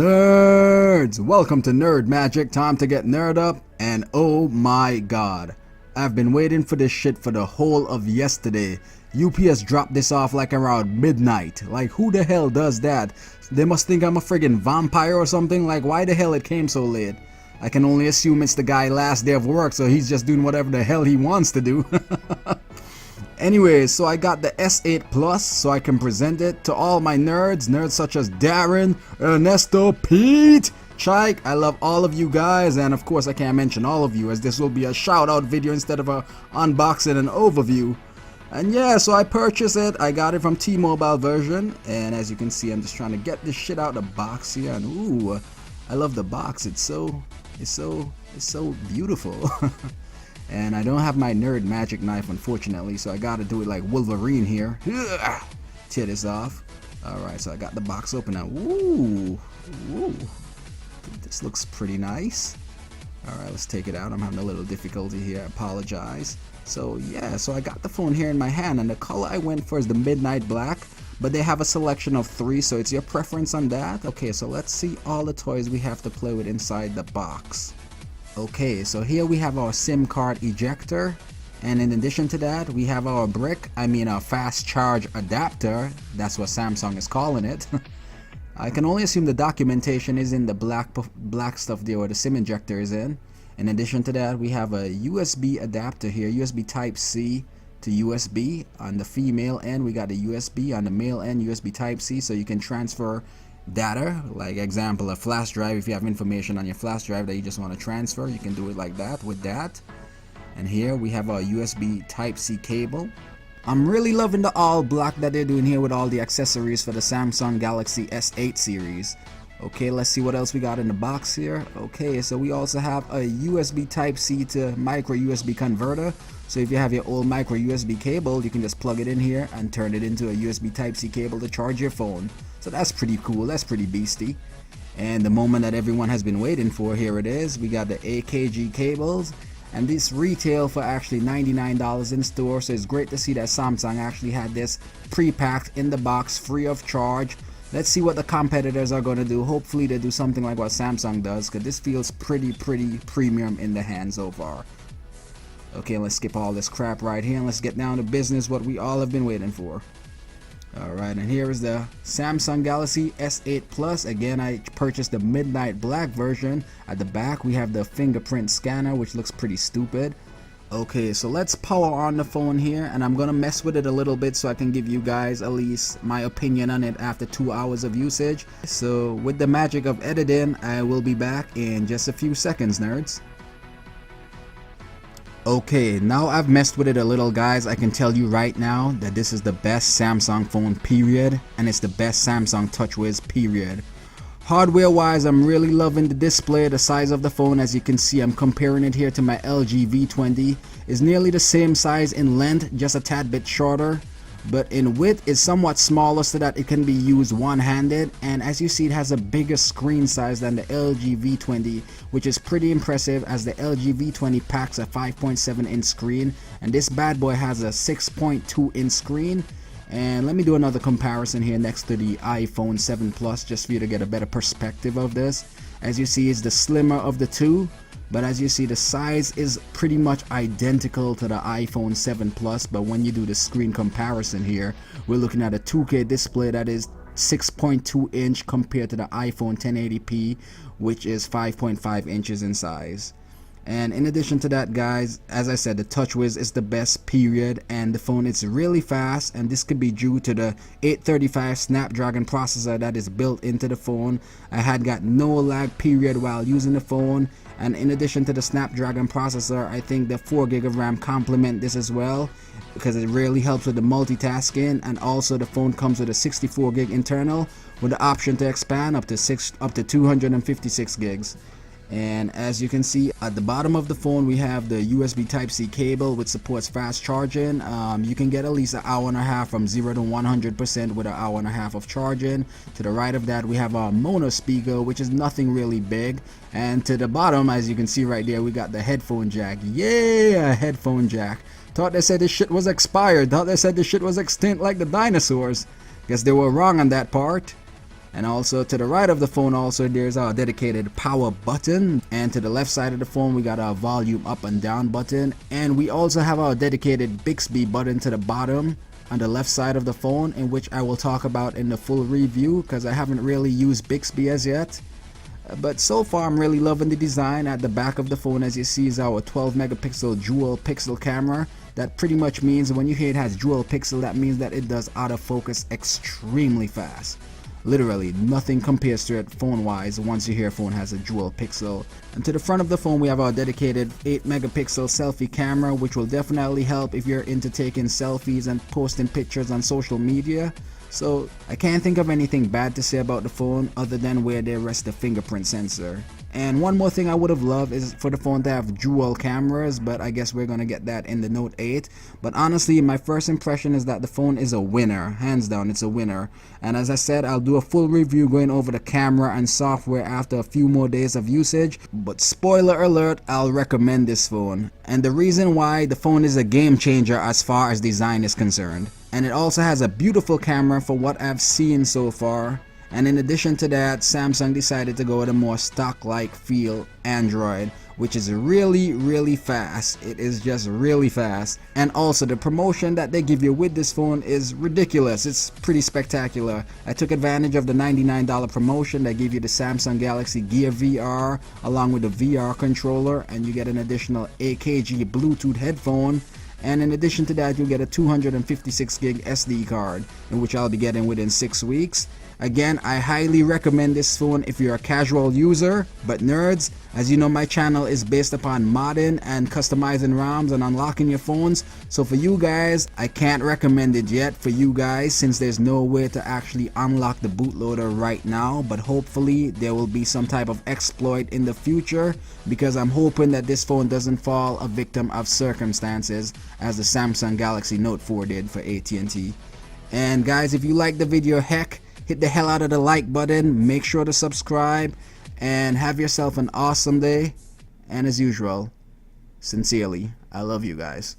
Nerds! Welcome to Nerd Magic, time to get nerd up, and oh my god, I've been waiting for this shit for the whole of yesterday. UPS dropped this off like around midnight. Like, who the hell does that? They must think I'm a friggin' vampire or something. Like, why the hell it came so late? I can only assume it's the guy last day of work, so he's just doing whatever the hell he wants to do. Anyways, so I got the S8 Plus so I can present it to all my nerds such as Darren, Ernesto, Pete, Chike. I love all of you guys, and of course I can't mention all of you as this will be a shout out video instead of a unboxing and overview. And yeah, so I purchased it. I got it from T-Mobile version, and as you can see, I'm just trying to get this shit out of the box here, and ooh, I love the box. It's so beautiful. And I don't have my nerd magic knife, unfortunately, so I gotta do it like Wolverine here. Tear this off. Alright, so I got the box open now. Ooh, this looks pretty nice. Alright, let's take it out. I'm having a little difficulty here, I apologize. So yeah, so I got the phone here in my hand, and the color I went for is the midnight black, but they have a selection of 3, so it's your preference on that. Okay, so let's see all the toys we have to play with inside the box. Okay, so here we have our SIM card ejector, and in addition to that we have our our fast charge adapter. That's what Samsung is calling it. I can only assume the documentation is in the black stuff there where the SIM injector is in. In addition to that, we have a USB adapter here, USB type C to USB on the female end. We got the USB on the male end, USB type C, so you can transfer data, like example a flash drive. If you have information on your flash drive that you just want to transfer, you can do it like that with that. And here we have our USB type C cable. I'm really loving the all black that they're doing here with all the accessories for the Samsung Galaxy S8 series. Okay, let's see what else we got in the box here. Okay, so we also have a USB type C to micro USB converter. So if you have your old micro USB cable, you can just plug it in here and turn it into a USB type C cable to charge your phone. So that's pretty cool, that's pretty beastie. And the moment that everyone has been waiting for, here it is. We got the AKG cables, and this retail for actually $99 in store. So it's great to see that Samsung actually had this pre-packed in the box free of charge. Let's see what the competitors are going to do. Hopefully they do something like what Samsung does, because this feels pretty premium in the hand so far. Okay, let's skip all this crap right here and let's get down to business, what we all have been waiting for. Alright, and here is the Samsung Galaxy S8 Plus. Again, I purchased the midnight black version. At the back we have the fingerprint scanner, which looks pretty stupid. Okay, so let's power on the phone here, and I'm gonna mess with it a little bit so I can give you guys at least my opinion on it after 2 hours of usage. So with the magic of editing, I will be back in just a few seconds, nerds. Okay, now I've messed with it a little, guys. I can tell you right now that this is the best Samsung phone, period, and it's the best Samsung TouchWiz, period. Hardware wise, I'm really loving the display. The size of the phone, as you can see, I'm comparing it here to my LG V20, is nearly the same size in length, just a tad bit shorter, but in width is somewhat smaller so that it can be used one-handed. And as you see, it has a bigger screen size than the LG V20, which is pretty impressive, as the LG V20 packs a 5.7 inch screen and this bad boy has a 6.2 inch screen. And let me do another comparison here next to the iPhone 7 Plus just for you to get a better perspective of this. As you see, it's the slimmer of the two, but as you see, the size is pretty much identical to the iPhone 7 Plus. But when you do the screen comparison here, we're looking at a 2K display that is 6.2 inch compared to the iPhone 1080p, which is 5.5 inches in size. And in addition to that, guys, as I said, the TouchWiz is the best, period, and the phone is really fast, and this could be due to the 835 Snapdragon processor that is built into the phone. I had got no lag, period, while using the phone. And in addition to the Snapdragon processor, I think the 4GB of RAM complement this as well, because it really helps with the multitasking. And also the phone comes with a 64GB internal with the option to expand up to 256 gigs. And as you can see at the bottom of the phone, we have the USB Type-C cable, which supports fast charging. You can get at least an hour and a half from 0 to 100% with an hour and a half of charging. To the right of that, we have our mono speaker, which is nothing really big. And to the bottom, as you can see right there, we got the headphone jack. Yeah, headphone jack. Thought they said this shit was expired. Thought they said this shit was extinct like the dinosaurs. Guess they were wrong on that part. And also to the right of the phone also there's our dedicated power button, and to the left side of the phone we got our volume up and down button, and we also have our dedicated Bixby button to the bottom on the left side of the phone, in which I will talk about in the full review because I haven't really used Bixby as yet. But so far I'm really loving the design. At the back of the phone, as you see, is our 12 megapixel dual pixel camera. That pretty much means when you hear it has dual pixel, that means that it does autofocus extremely fast. Literally nothing compares to it phone wise once you hear a phone has a dual pixel. And to the front of the phone we have our dedicated 8 megapixel selfie camera, which will definitely help if you're into taking selfies and posting pictures on social media. So I can't think of anything bad to say about the phone other than where they rest the fingerprint sensor. And one more thing I would have loved is for the phone to have dual cameras, but I guess we're gonna get that in the Note 8. But honestly, my first impression is that the phone is a winner. Hands down, it's a winner. And as I said, I'll do a full review going over the camera and software after a few more days of usage. But spoiler alert, I'll recommend this phone. And the reason why, the phone is a game changer as far as design is concerned. And it also has a beautiful camera for what I've seen so far. And in addition to that, Samsung decided to go with a more stock-like feel Android, which is really fast. It is just really fast. And also the promotion that they give you with this phone is ridiculous. It's pretty spectacular. I took advantage of the $99 promotion that gave you the Samsung Galaxy Gear VR along with the VR controller, and you get an additional AKG Bluetooth headphone. And in addition to that, you'll get a 256 gig SD card, in which I'll be getting within 6 weeks. Again, I highly recommend this phone if you're a casual user. But nerds, as you know, my channel is based upon modding and customizing ROMs and unlocking your phones. So for you guys, I can't recommend it yet for you guys since there's no way to actually unlock the bootloader right now. But hopefully there will be some type of exploit in the future, because I'm hoping that this phone doesn't fall a victim of circumstances as the Samsung Galaxy Note 4 did for AT&T. And guys, if you like the video, heck, hit the hell out of the like button, make sure to subscribe, and have yourself an awesome day. And as usual, sincerely, I love you guys.